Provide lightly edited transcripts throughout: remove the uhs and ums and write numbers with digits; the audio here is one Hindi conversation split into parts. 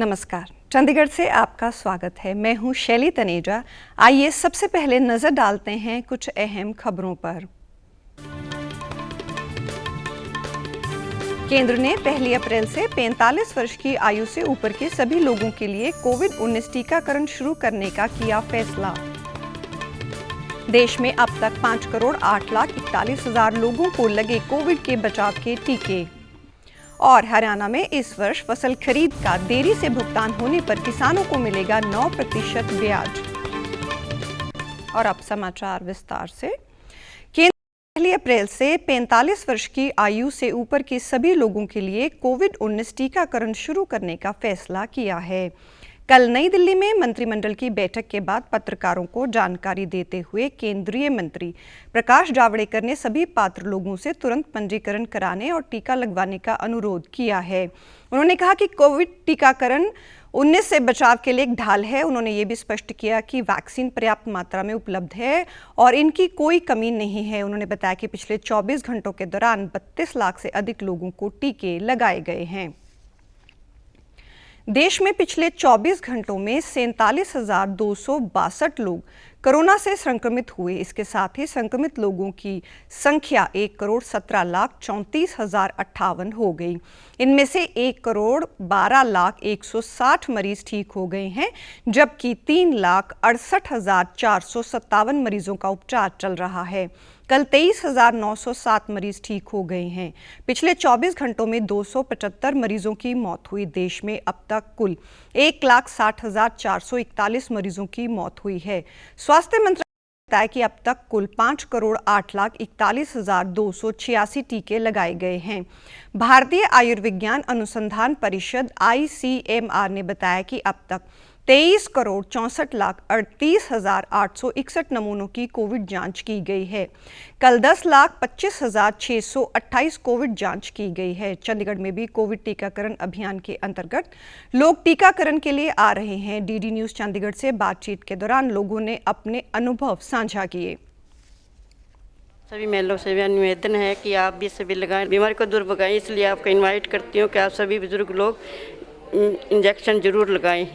नमस्कार, चंडीगढ़ से आपका स्वागत है। मैं हूं शैली तनेजा। आइए सबसे पहले नजर डालते हैं कुछ अहम खबरों पर। केंद्र ने 1 अप्रैल से 45 वर्ष की आयु से ऊपर के सभी लोगों के लिए कोविड-19 टीकाकरण शुरू करने का किया फैसला। देश में अब तक 5,08,41,000 लोगों को लगे कोविड के बचाव के टीके। और हरियाणा में इस वर्ष फसल खरीद का देरी से भुगतान होने पर किसानों को मिलेगा 9% ब्याज। और अब समाचार विस्तार से। केंद्र 1 अप्रैल से 45 वर्ष की आयु से ऊपर के सभी लोगों के लिए कोविड-19 टीकाकरण शुरू करने का फैसला किया है। कल नई दिल्ली में मंत्रिमंडल की बैठक के बाद पत्रकारों को जानकारी देते हुए केंद्रीय मंत्री प्रकाश जावड़ेकर ने सभी पात्र लोगों से तुरंत पंजीकरण कराने और टीका लगवाने का अनुरोध किया है। उन्होंने कहा कि कोविड टीकाकरण 19 से बचाव के लिए एक ढाल है। उन्होंने ये भी स्पष्ट किया कि वैक्सीन पर्याप्त मात्रा में उपलब्ध है और इनकी कोई कमी नहीं है। उन्होंने बताया कि पिछले 24 घंटों के दौरान 32 लाख से अधिक लोगों को टीके लगाए गए हैं। देश में पिछले 24 घंटों में 47,262 लोग कोरोना से संक्रमित हुए। इसके साथ ही संक्रमित लोगों की संख्या 1,17,34,058 हो गई। इनमें से 1,12,01,60 मरीज ठीक हो गए हैं, जबकि 3,68,457 मरीजों का उपचार चल रहा है। कल 23,907 मरीज ठीक हो गए हैं। पिछले 24 घंटों में 275 मरीजों की मौत हुई। देश में अब तक कुल 1,60,441 मरीजों की मौत हुई है। स्वास्थ्य मंत्रालय ने बताया कि अब तक कुल 5,08,41,286 टीके लगाए गए हैं। भारतीय आयुर्विज्ञान अनुसंधान परिषद ICMR ने बताया कि अब तक 23,64,38,861 नमूनों की कोविड जांच की गई है। कल 10,25,628 कोविड जांच की गई है। चंडीगढ़ में भी कोविड टीकाकरण अभियान के अंतर्गत लोग टीकाकरण के लिए आ रहे हैं। DD न्यूज़ चंडीगढ़ से बातचीत के दौरान लोगों ने अपने अनुभव साझा किए। सभी महिलाओं से निवेदन है कि आप भी सभी लगाएं, बीमारी को दूर भगाएं। इसलिए आपको इनवाइट करती हूँ कि आप सभी बुजुर्ग लोग इंजेक्शन जरूर लगाएं।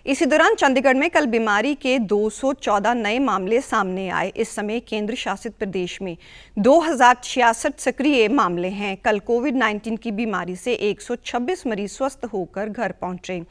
इसी दौरान चंडीगढ़ में कल बीमारी के 214 नए मामले सामने आए। इस समय केंद्र शासित प्रदेश में 2,066 सक्रिय मामले हैं। कल कोविड-19 की बीमारी से 126 मरीज स्वस्थ होकर घर पहुंचे।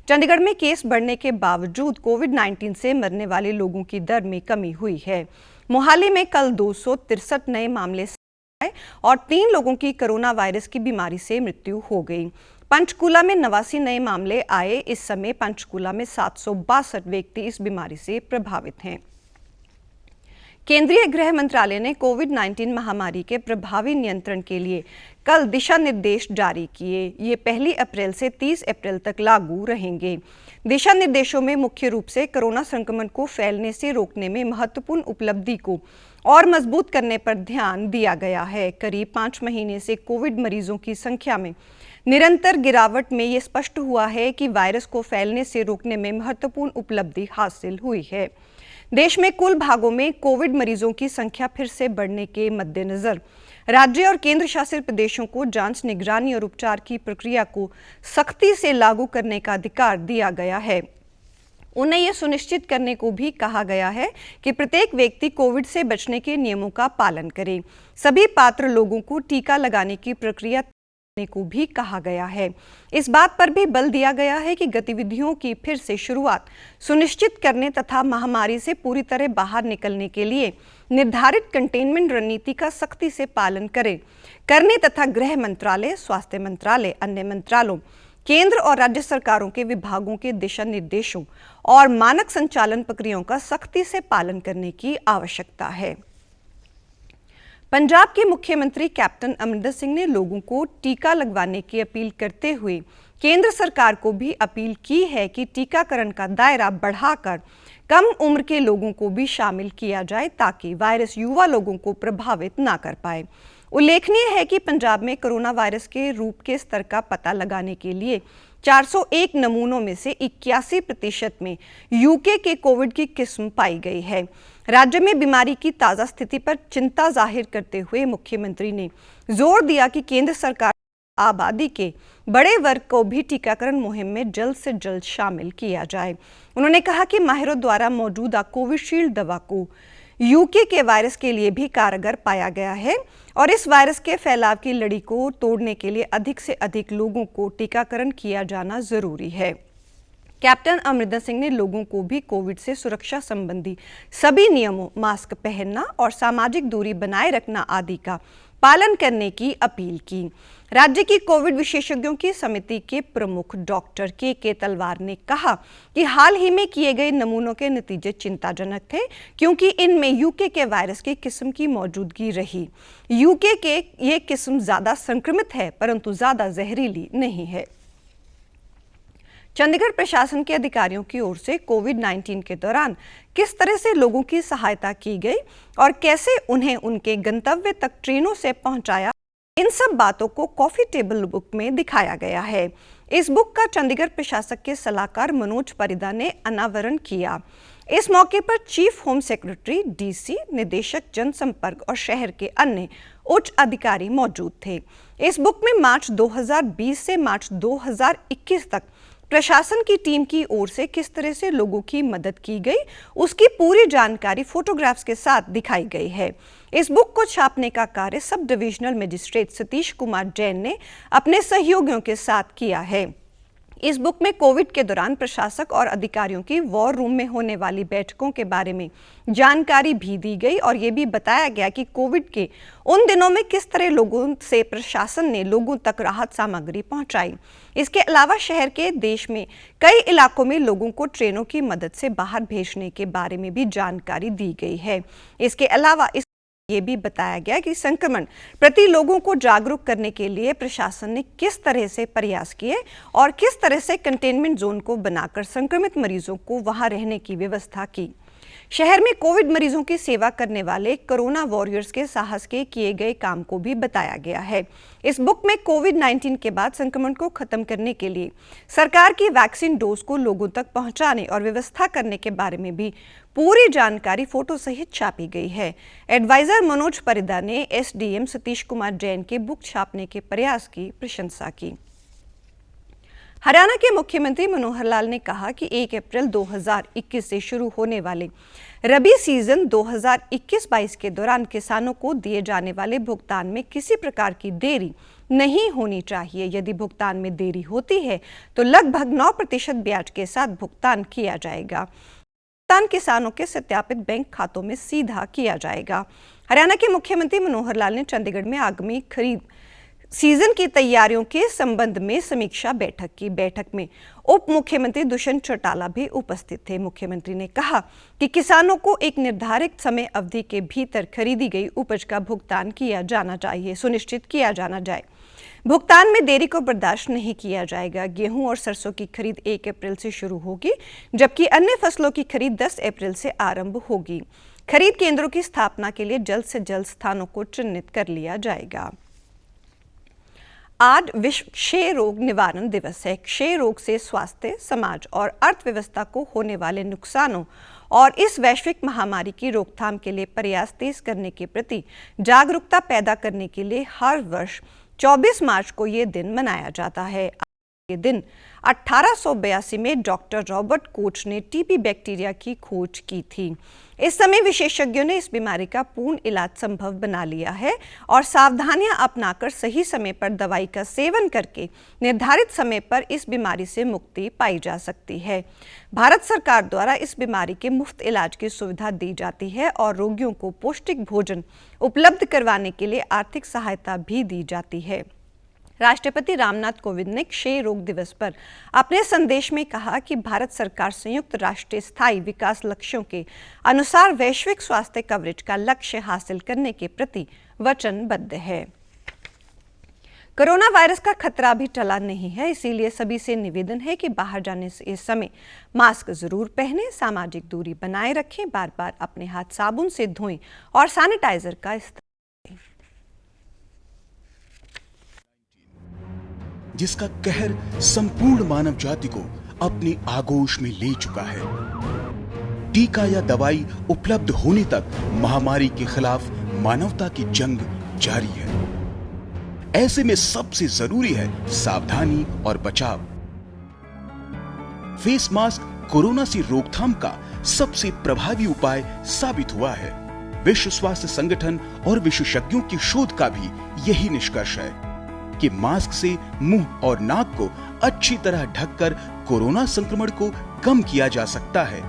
चंडीगढ़ में केस बढ़ने के बावजूद कोविड-19 से मरने वाले लोगों की दर में कमी हुई है। मोहाली में कल 263 नए मामले सामने आए और 3 लोगों की कोरोना वायरस की बीमारी से मृत्यु हो गई। पंचकूला में 89 नए मामले आए। इस समय पंचकूला में 762 व्यक्ति इस बीमारी से प्रभावित हैं। केंद्रीय गृह मंत्रालय ने कोविड-19 महामारी के प्रभावी नियंत्रण के लिए कल दिशा निर्देश जारी किए। ये 1 अप्रैल से 30 अप्रैल तक लागू रहेंगे। दिशा निर्देशों में मुख्य रूप से कोरोना संक्रमण को फैलने से रोकने में महत्वपूर्ण उपलब्धि को और मजबूत करने पर ध्यान दिया गया है। करीब 5 महीने से कोविड मरीजों की संख्या में निरंतर गिरावट में ये स्पष्ट हुआ है कि वायरस को फैलने से रोकने में महत्वपूर्ण उपलब्धि हासिल हुई है। देश में कुल भागों में कोविड मरीजों की संख्या फिर से बढ़ने के मद्देनजर राज्य और केंद्र शासित प्रदेशों को जांच, निगरानी और उपचार की प्रक्रिया को सख्ती से लागू करने का अधिकार दिया गया है। उन्हें यह सुनिश्चित करने को भी कहा गया है कि प्रत्येक व्यक्ति कोविड से बचने के नियमों का पालन करे। सभी पात्र लोगों को टीका लगाने की प्रक्रिया को भी कहा गया है। इस बात पर भी बल दिया गया है कि गतिविधियों की फिर से शुरुआत सुनिश्चित करने तथा महामारी से पूरी तरह बाहर निकलने के लिए निर्धारित कंटेनमेंट रणनीति का सख्ती से पालन करने तथा गृह मंत्रालय, स्वास्थ्य मंत्रालय, अन्य मंत्रालयों, केंद्र और राज्य सरकारों के विभागों के दिशा निर्देशों और मानक संचालन प्रक्रियाओं का सख्ती से पालन करने की आवश्यकता है। पंजाब के मुख्यमंत्री कैप्टन अमरिंदर सिंह ने लोगों को टीका लगवाने की अपील करते हुए केंद्र सरकार को भी अपील की है कि टीकाकरण का दायरा बढ़ाकर कम उम्र के लोगों को भी शामिल किया जाए ताकि वायरस युवा लोगों को प्रभावित ना कर पाए। उल्लेखनीय है कि पंजाब में कोरोना वायरस के रूप के स्तर का पता लगाने के लिए 401 नमूनों में से 81% में यूके के कोविड की किस्म पाई गई है। राज्य में बीमारी की ताज़ा स्थिति पर चिंता जाहिर करते हुए मुख्यमंत्री ने जोर दिया कि केंद्र सरकार आबादी के बड़े वर्ग को भी टीकाकरण मुहिम में जल्द से जल्द शामिल किया जाए। उन्होंने कहा कि माहिरों द्वारा मौजूदा कोविशील्ड दवा को यूके के वायरस के लिए भी कारगर पाया गया है और इस वायरस के फैलाव की लड़ी को तोड़ने के लिए अधिक से अधिक लोगों को टीकाकरण किया जाना जरूरी है। कैप्टन अमरिंदर सिंह ने लोगों को भी कोविड से सुरक्षा संबंधी सभी नियमों, मास्क पहनना और सामाजिक दूरी बनाए रखना आदि का पालन करने की अपील की। राज्य की कोविड विशेषज्ञों की समिति के प्रमुख डॉक्टर के तलवार ने कहा कि हाल ही में किए गए नमूनों के नतीजे चिंताजनक थे क्योंकि इनमें यूके के वायरस की किस्म की मौजूदगी रही। यूके के ये किस्म ज्यादा संक्रमित है परंतु ज्यादा जहरीली नहीं है। चंडीगढ़ प्रशासन के अधिकारियों की ओर से कोविड-19 के दौरान किस तरह से लोगों की सहायता की गई और कैसे उन्हें उनके गंतव्य तक ट्रेनों से पहुंचाया, इन सब बातों को कॉफी टेबल बुक में दिखाया गया है। इस बुक का चंडीगढ़ प्रशासक के सलाहकार मनोज परिदा ने अनावरण किया। इस मौके पर चीफ होम सेक्रेटरी, डीसी, निदेशक जनसंपर्क और शहर के अन्य उच्च अधिकारी मौजूद थे। इस बुक में मार्च 2020 से मार्च 2021 तक प्रशासन की टीम की ओर से किस तरह से लोगों की मदद की गई, उसकी पूरी जानकारी फोटोग्राफ्स के साथ दिखाई गई है। इस बुक को छापने का कार्य sub divisional magistrate Satish Kumar Jain ने अपने सहयोगियों के साथ किया है। इस बुक में कोविड के दौरान प्रशासक और अधिकारियों की वॉर रूम में होने वाली बैठकों के बारे में जानकारी भी दी गई और ये भी बताया गया कि कोविड के उन दिनों में किस तरह लोगों से प्रशासन ने लोगों तक राहत सामग्री पहुंचाई। इसके अलावा शहर के देश में कई इलाकों में लोगों को ट्रेनों की मदद से बाहर भेजने के बारे में भी जानकारी दी गई है। इसके अलावा ये भी बताया गया कि संक्रमण प्रति लोगों को जागरूक करने के लिए प्रशासन ने किस तरह से प्रयास किए और किस तरह से कंटेनमेंट जोन को बनाकर संक्रमित मरीजों को वहां रहने की व्यवस्था की। शहर में कोविड मरीजों की सेवा करने वाले कोरोना वॉरियर्स के साहस के किए गए काम को भी बताया गया है। इस बुक में कोविड-19 के बाद संक्रमण को खत्म करने के लिए सरकार की वैक्सीन डोज को लोगों तक पहुंचाने और व्यवस्था करने के बारे में भी पूरी जानकारी फोटो सहित छापी गई है। एडवाइजर मनोज परिदा ने एसडीएम सतीश कुमार जैन के बुक छापने के प्रयास की प्रशंसा की। हरियाणा के मुख्यमंत्री मनोहर लाल ने कहा कि 1 अप्रैल 2021 से शुरू होने वाले रबी सीजन 2021-22 के दौरान किसानों को दिए जाने वाले भुगतान में किसी प्रकार की देरी नहीं होनी चाहिए। यदि भुगतान में देरी होती है तो लगभग 9% ब्याज के साथ भुगतान किया जाएगा। भुगतान किसानों के सत्यापित बैंक खातों में सीधा किया जाएगा। हरियाणा के मुख्यमंत्री मनोहर लाल ने चंडीगढ़ में आगामी खरीद सीजन की तैयारियों के संबंध में समीक्षा बैठक की। बैठक में उप मुख्यमंत्री दुष्यंत चौटाला भी उपस्थित थे। मुख्यमंत्री ने कहा कि किसानों को एक निर्धारित समय अवधि के भीतर खरीदी गई उपज का भुगतान किया जाना चाहिए, सुनिश्चित किया जाना जाए। भुगतान में देरी को बर्दाश्त नहीं किया जाएगा। गेहूं और सरसों की खरीद 1 अप्रैल से शुरू होगी, जबकि अन्य फसलों की खरीद 10 अप्रैल से आरंभ होगी। खरीद केंद्रों की स्थापना के लिए जल्द से जल्द स्थानों को चिन्हित कर लिया जाएगा। आज विश्व क्षय रोग निवारण दिवस है। क्षय रोग से स्वास्थ्य, समाज और अर्थव्यवस्था को होने वाले नुकसानों और इस वैश्विक महामारी की रोकथाम के लिए प्रयास तेज करने के प्रति जागरूकता पैदा करने के लिए हर वर्ष 24 मार्च को ये दिन मनाया जाता है। ये दिन 1882 में डॉक्टर रॉबर्ट कोच ने टीबी बैक्टीरिया की खोज की थी। इस समय विशेषज्ञों ने इस बीमारी का पूर्ण इलाज संभव बना लिया है और सावधानियां अपनाकर सही समय पर दवाई का सेवन करके निर्धारित समय पर इस बीमारी से मुक्ति पाई जा सकती है। भारत सरकार द्वारा इस बीमारी के मुफ्त इलाज की सुविधा दी जाती है और रोगियों को पौष्टिक भोजन उपलब्ध करवाने के लिए आर्थिक सहायता भी दी जाती है। राष्ट्रपति रामनाथ कोविंद ने क्षय रोग दिवस पर अपने संदेश में कहा कि भारत सरकार संयुक्त राष्ट्र स्थायी विकास लक्ष्यों के अनुसार वैश्विक स्वास्थ्य कवरेज का लक्ष्य हासिल करने के प्रति वचनबद्ध है। कोरोना वायरस का खतरा भी टला नहीं है, इसीलिए सभी से निवेदन है कि बाहर जाने से इस समय मास्क जरूर पहनें, सामाजिक दूरी बनाए रखें, बार बार अपने हाथ साबुन से धोएं और सैनिटाइजर का इस्तेमाल। जिसका कहर संपूर्ण मानव जाति को अपनी आगोश में ले चुका है। टीका या दवाई उपलब्ध होने तक महामारी के खिलाफ मानवता की जंग जारी है। ऐसे में सबसे जरूरी है सावधानी और बचाव। फेस मास्क कोरोना से रोकथाम का सबसे प्रभावी उपाय साबित हुआ है। विश्व स्वास्थ्य संगठन और विशेषज्ञों की शोध का भी यही निष्कर्ष है कि मास्क से मुंह और नाक को अच्छी तरह ढककर कोरोना संक्रमण को कम किया जा सकता है।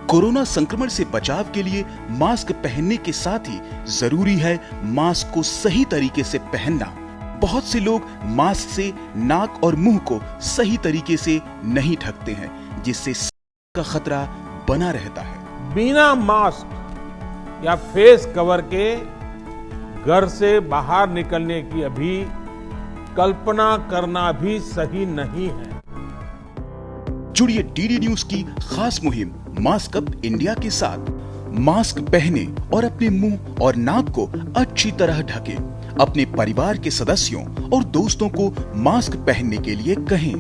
कोरोना संक्रमण से बचाव के लिए मास्क पहनने के साथ ही जरूरी है मास्क को सही तरीके से पहनना। बहुत से लोग मास्क से नाक और मुंह को सही तरीके से नहीं ढकते हैं, जिससे का खतरा बना रहता है। बिना मास्क या फेस कवर के घर से बाहर निकलने की अभी कल्पना करना भी सही नहीं है। जुड़िए डीडी न्यूज की खास मुहिम मास्क अप इंडिया के साथ। मास्क पहने और अपने मुंह और नाक को अच्छी तरह ढकें। अपने परिवार के सदस्यों और दोस्तों को मास्क पहनने के लिए कहें।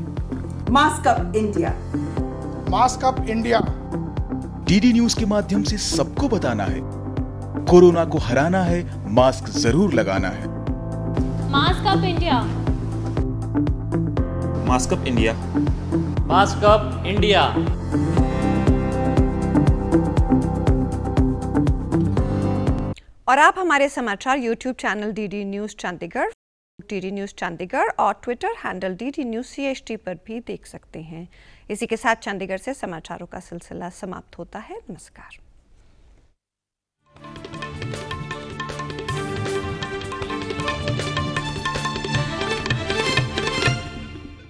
Mask up India. Mask up India. DD news के माध्यम से सबको बताना है, कोरोना को हराना है, मास्क जरूर लगाना है। Mask up India. Mask up India. Mask up India. और आप हमारे समाचार YouTube channel DD news Chandigarh, DD news Chandigarh और Twitter handle DD news CHT पर भी देख सकते हैं। इसी के साथ चंडीगढ़ से समाचारों का सिलसिला समाप्त होता है। नमस्कार।